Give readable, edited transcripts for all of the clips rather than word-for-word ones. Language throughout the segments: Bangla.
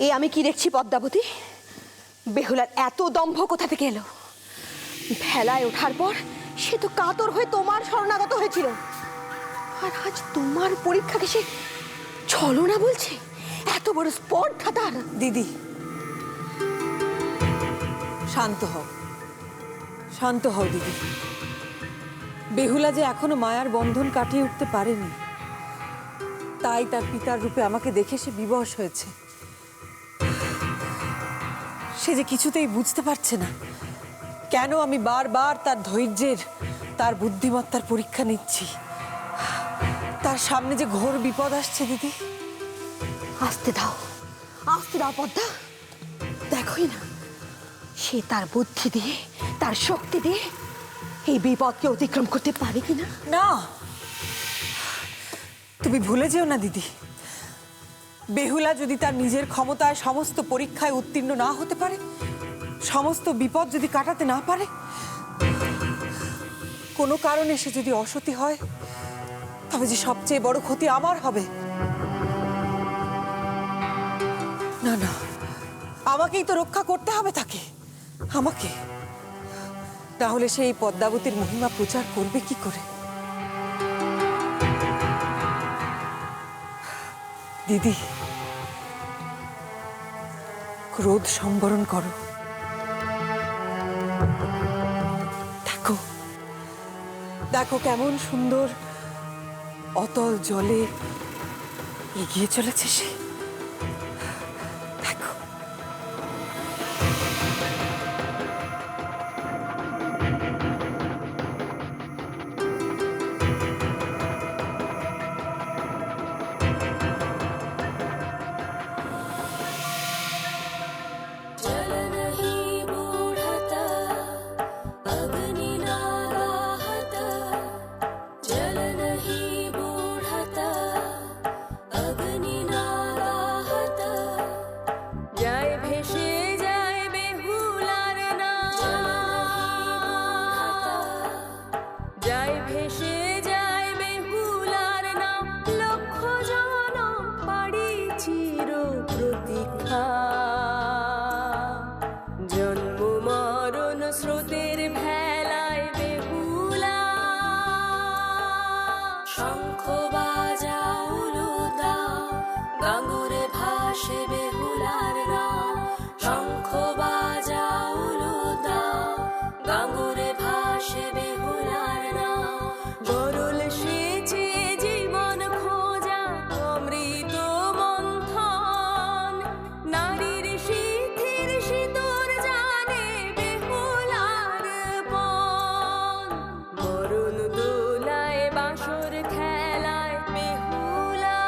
এই আমি কি দেখছি পদ্মাবতী, বেহুলার এত দম্ভ কোথা থেকে এলো? ভেলায় ওঠার পর সে তো কাতর হয়ে তোমার শরণাগত হয়েছিল, আর আজ তোমার পরীক্ষাকে সে ছলনা বলছে। এত বড় স্পর্ধা তার! দিদি শান্ত হও, শান্ত হও দিদি। বেহুলা যে এখনো মায়ার বন্ধন কাটিয়ে উঠতে পারেনি, তাই তার পিতার রূপে আমাকে দেখে সে বিবশ হয়েছে। সে যে কিছুতেই বুঝতে পারছে না কেন আমি বারবার তার ধৈর্যের, তার বুদ্ধিমত্তার পরীক্ষা নিচ্ছি। তার সামনে যে ঘোর বিপদ আসছে দিদি। আসতে দাও, আসতে দাও পদ্মা। দেখোই না, সে তার বুদ্ধি দিয়ে, তার শক্তি দিয়ে এই বিপদকে অতিক্রম করতে পারে কিনা। না, তুমি ভুলে যেও না দিদি, বেহুলা যদি তার নিজের ক্ষমতায় সমস্ত পরীক্ষায় উত্তীর্ণ না হতে পারে, সমস্ত বিপদ যদি কাটাতে না পারে, কোনো কারণে সে যদি অসতী হয়, তবে যে সবচেয়ে বড় ক্ষতি আমার হবে। না না, আমাকেই তো রক্ষা করতে হবে তাকে, আমাকে। তাহলে সে এই পদ্মাবতীর মহিমা প্রচার করবে কি করে? দিদি, ক্রোধ সম্বরণ করো। দেখো, দেখো কেমন সুন্দর অতল জলে এগিয়ে চলেছে সে। দেখো, গাঙ্গুরে ভাসে বেহুলার নাম, শঙ্খ বাজাউলো দাও, গাঙ্গুরে ভাসে বেহুলার নাম। গরল সেচে জীবন খোঁজা অমৃত মন্থন, নারীর শিথির সিঁদুর জানে বেহুলার পণ। মরণ দোলায় বাঁশর খেলায় বেহুলা।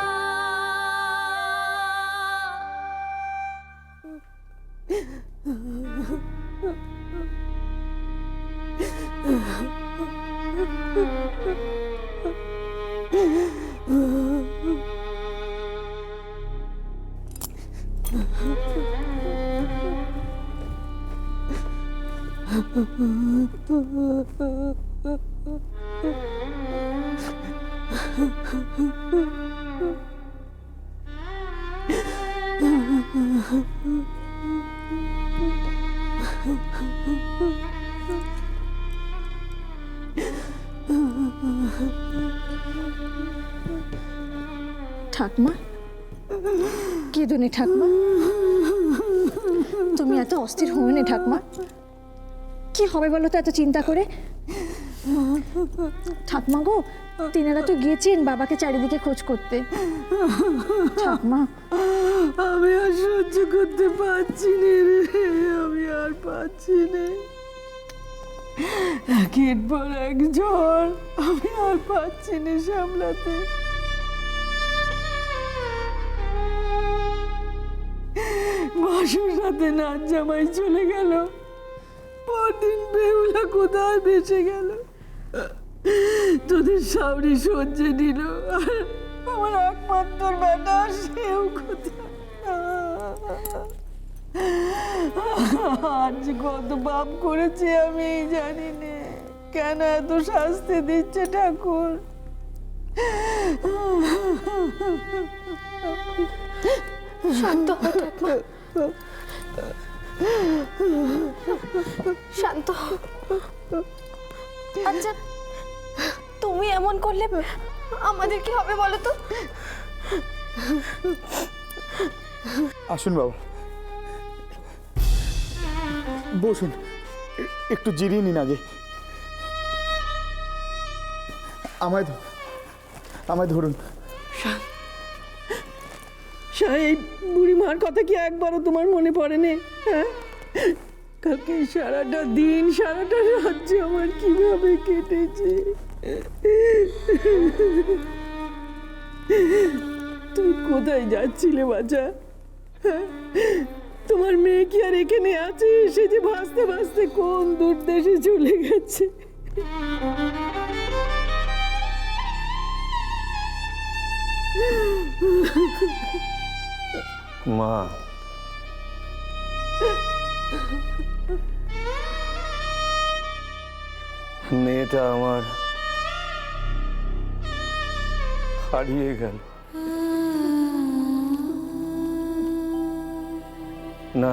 ঠাকমা, কেঁদো নে ঠাকমা, তুমি এত অস্থির হও না ঠাকমা। কি হবে বলো তো এত চিন্তা করে? ঠাকমা গো, তিনারা তো গিয়েছেন বাবাকে চারিদিকে খোঁজ করতে। ঠাকমা, আমি আর সহ্য করতে পারছি না রে, আমি আর পারছি না। একের পর এক ঝড়, আমি আর পারছি না সামলাতে। বাসুর সাথে নাচ জামাই চলে গেল, পরদিন বেহুলা কোথায় ভেসে গেল, তোদের সামনে সহ্যে নিল, আর আমার একমাত্র বেটা সেও কোথায়। আজ কত পাপ করেছি আমি জানি না, কেন এত শাস্তি দিচ্ছে ঠাকুর। শান্ত হও ঠাকুমা, শান্ত হও। আচ্ছা তুমি এমন করলে আমাদের কি হবে বলো তো? আসুন বাবা, বসুন, একটু জিরিয়ে নিন আগে। আমায় ধরুন। এই বুড়ি মার কথা কি একবারও তোমার মনে পড়ে নে? হ্যাঁ, কালকে সারাটা দিন সারাটা রাজ্য আমার কিভাবে কেটেছে। তুমি কোথায় যাচ্ছিলে বাচ্চা? হ্যাঁ, তোমার মেয়ে কি আর এখানে আছে? সে যে ভাসতে ভাসতে কোন দূর দেশে চলে গেছে। মা, মেয়েটা আমার হারিয়ে গেল। না,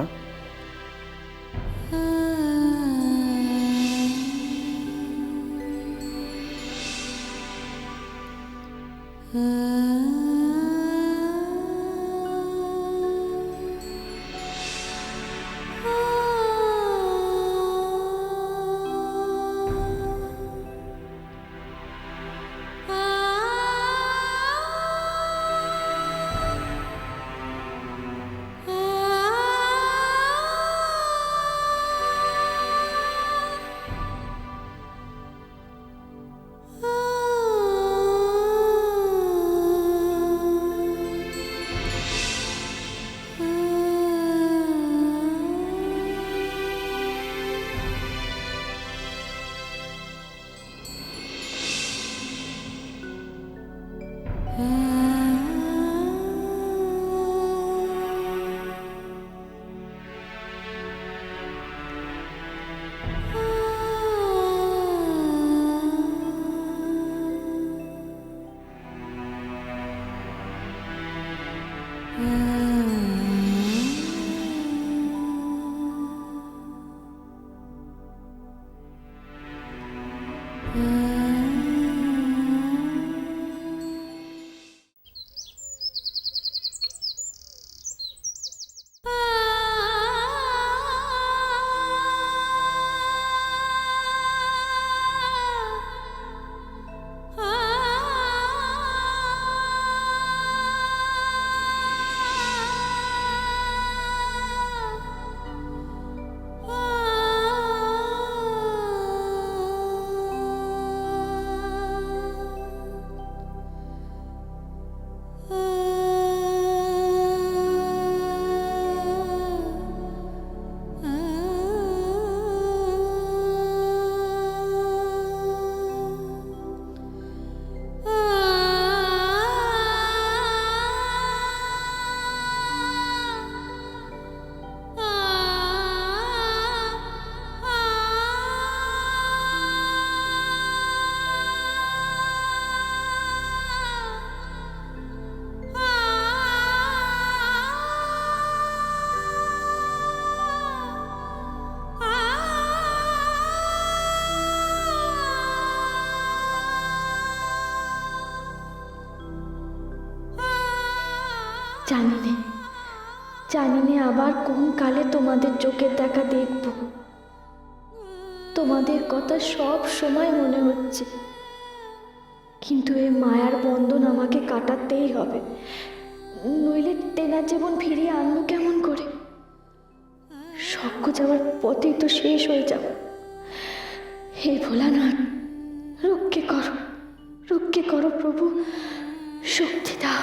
জানি না আবার কোন কালে তোমাদের চোখের দেখা দেখব। তোমাদের কথা সব সময় মনে হচ্ছে, কিন্তু এই মায়ার বন্ধন আমাকে কাটাতেই হবে, নইলে তেনার জীবন ফিরিয়ে আনবো কেমন করে? সজ্ঞ যাওয়ার পথেই তো শেষ হয়ে যাব। হে ভোলানাথ, রক্ষে করো প্রভু, শক্তি দাও।